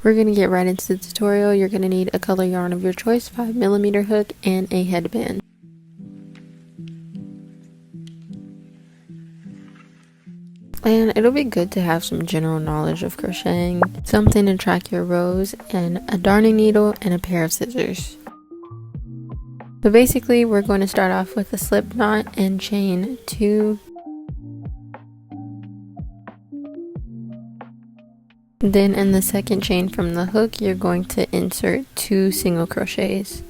we're going to get right into the tutorial. You're going to need a color yarn of your choice, 5mm hook, and a headband. And it'll be good to have some general knowledge of crocheting, something to track your rows, and a darning needle and a pair of scissors. So basically we're going to start off with a slip knot and chain 2. Then in the second chain from the hook, you're going to insert 2 single crochets.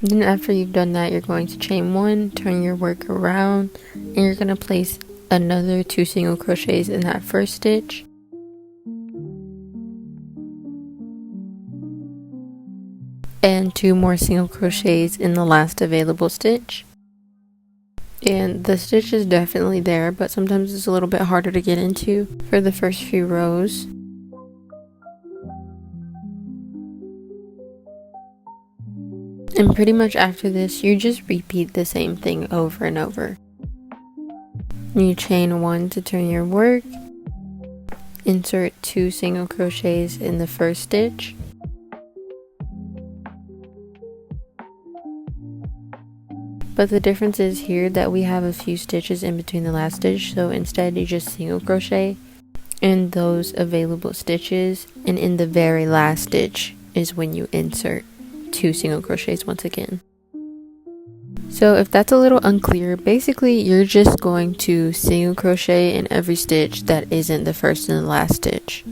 Then after you've done that, you're going to chain 1, turn your work around, and you're going to place another 2 single crochets in that first stitch. And 2 more single crochets in the last available stitch. And the stitch is definitely there, but sometimes it's a little bit harder to get into for the first few rows. And pretty much after this, you just repeat the same thing over and over. You chain 1 to turn your work, insert 2 single crochets in the first stitch, but the difference is here that we have a few stitches in between the last stitch, so instead you just single crochet in those available stitches, and in the very last stitch is when you insert 2 single crochets once again. So if that's a little unclear, basically you're just going to single crochet in every stitch that isn't the first and the last stitch.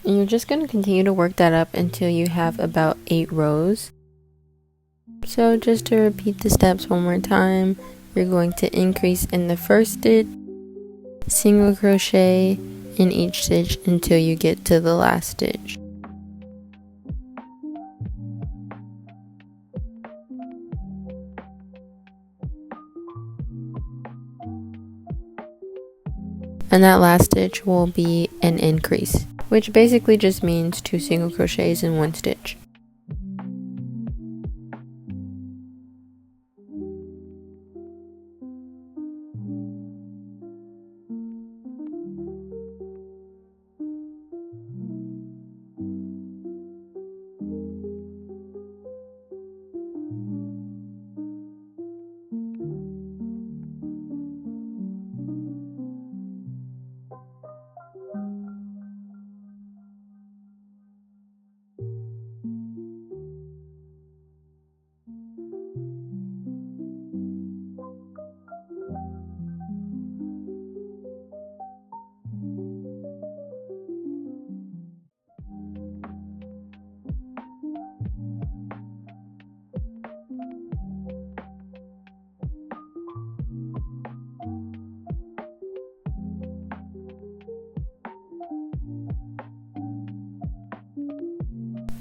And you're just going to continue to work that up until you have about 8 rows. So just to repeat the steps one more time, you're going to increase in the first stitch, single crochet in each stitch until you get to the last stitch. And that last stitch will be an increase, which basically just means 2 single crochets in 1 stitch.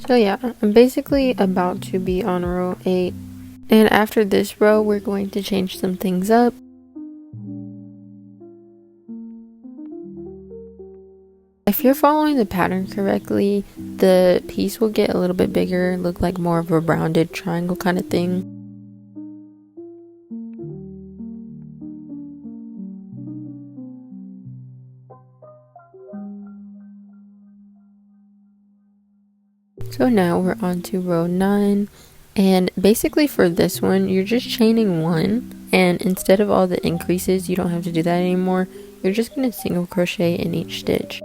So yeah, I'm basically about to be on row 8, and after this row we're going to change some things up. If you're following the pattern correctly, the piece will get a little bit bigger, look like more of a rounded triangle kind of thing. So now we're on to row 9, and basically for this one you're just chaining 1, and instead of all the increases you don't have to do that anymore. You're just going to single crochet in each stitch.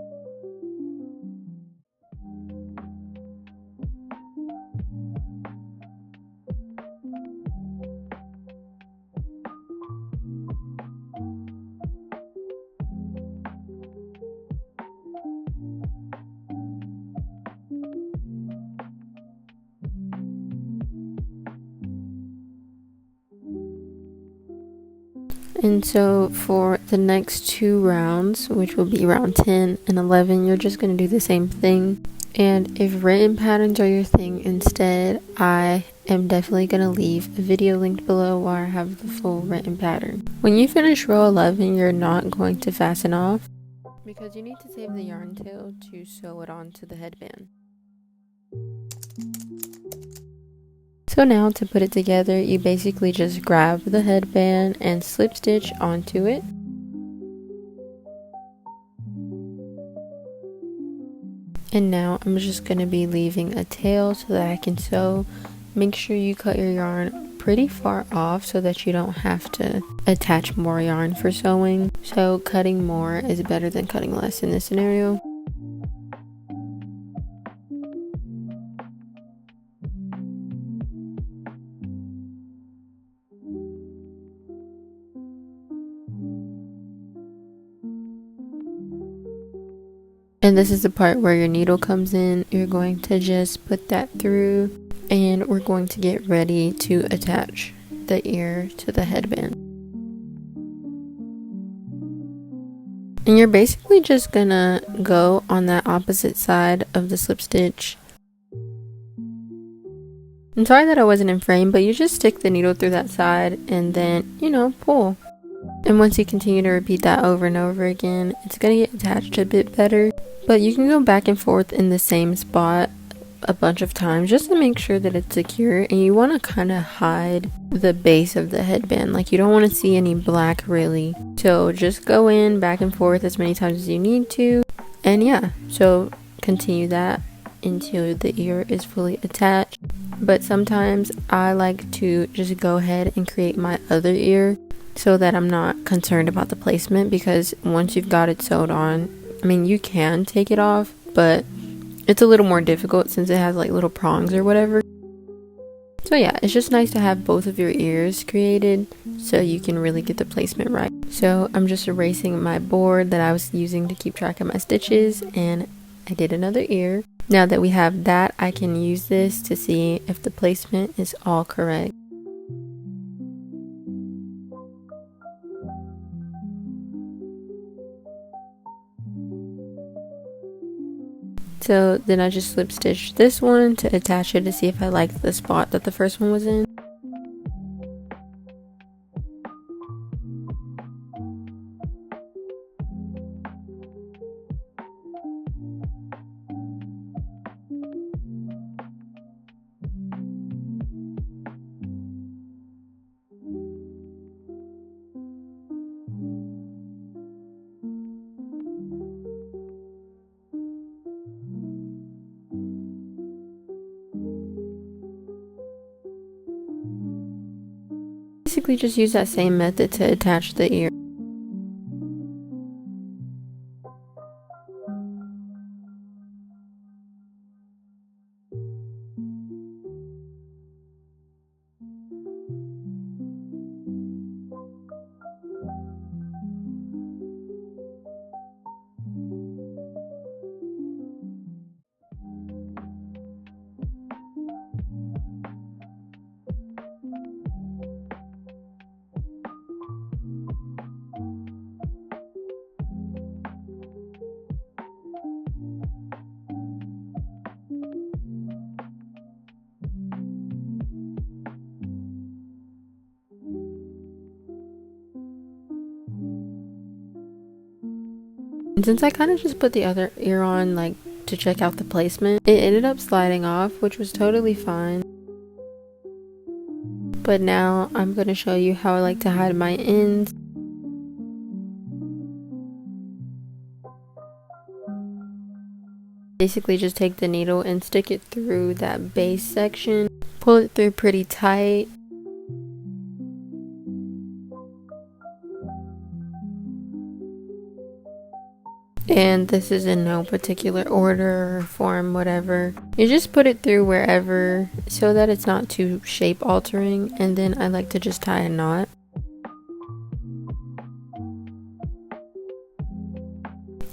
And so for the next 2 rounds, which will be round 10 and 11, you're just going to do the same thing. And if written patterns are your thing instead, I am definitely going to leave a video linked below where I have the full written pattern. When you finish row 11, you're not going to fasten off because you need to save the yarn tail to sew it onto the headband. So now to put it together, you basically just grab the headband and slip stitch onto it. And now I'm just going to be leaving a tail so that I can sew. Make sure you cut your yarn pretty far off so that you don't have to attach more yarn for sewing. So cutting more is better than cutting less in this scenario. And this is the part where your needle comes in. You're going to just put that through, and we're going to get ready to attach the ear to the headband. And you're basically just gonna go on that opposite side of the slip stitch. I'm sorry that I wasn't in frame, but you just stick the needle through that side and then, pull. And once you continue to repeat that over and over again, it's gonna get attached a bit better. But you can go back and forth in the same spot a bunch of times just to make sure that it's secure. And you want to kind of hide the base of the headband. Like, you don't want to see any black really. So just go in back and forth as many times as you need to. And yeah, so continue that until the ear is fully attached. But sometimes I like to just go ahead and create my other ear so that I'm not concerned about the placement, because once you've got it sewed on, you can take it off, but it's a little more difficult since it has like little prongs or whatever. So yeah, it's just nice to have both of your ears created so you can really get the placement right. So I'm just erasing my board that I was using to keep track of my stitches, and I did another ear. Now that we have that, I can use this to see if the placement is all correct. So then I just slip stitched this one to attach it to see if I liked the spot that the first one was in. Basically just use that same method to attach the ear. And since I kind of just put the other ear on like to check out the placement, it ended up sliding off, which was totally fine. But now I'm going to show you how I like to hide my ends. Basically just take the needle and stick it through that base section, pull it through pretty tight. And this is in no particular order or form, whatever. You just put it through wherever so that it's not too shape altering, and then I like to just tie a knot.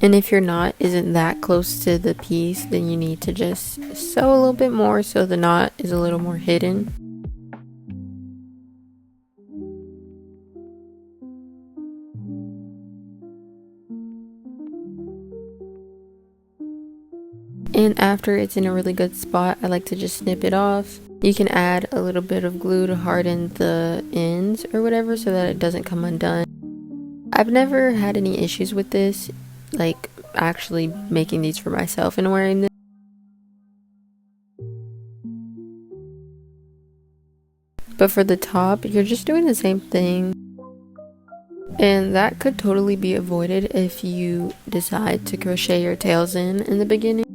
And if your knot isn't that close to the piece, then you need to just sew a little bit more so the knot is a little more hidden. And after it's in a really good spot, I like to just snip it off. You can add a little bit of glue to harden the ends or whatever so that it doesn't come undone. I've never had any issues with this, like actually making these for myself and wearing them. But for the top, you're just doing the same thing. And that could totally be avoided if you decide to crochet your tails in the beginning.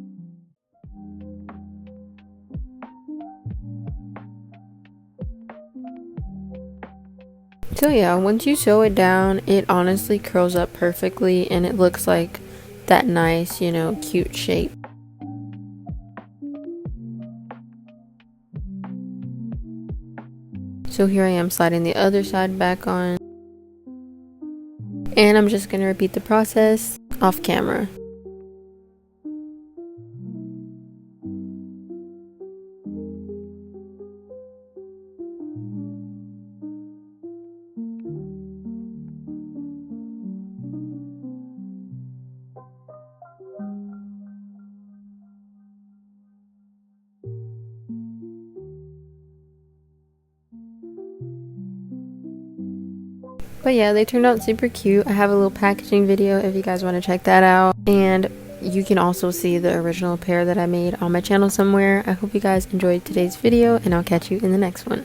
So yeah, once you sew it down, it honestly curls up perfectly and it looks like that nice, you know, cute shape. So here I am sliding the other side back on. And I'm just going to repeat the process off camera. But yeah, they turned out super cute. I have a little packaging video if you guys want to check that out. And you can also see the original pair that I made on my channel somewhere. I hope you guys enjoyed today's video and I'll catch you in the next one.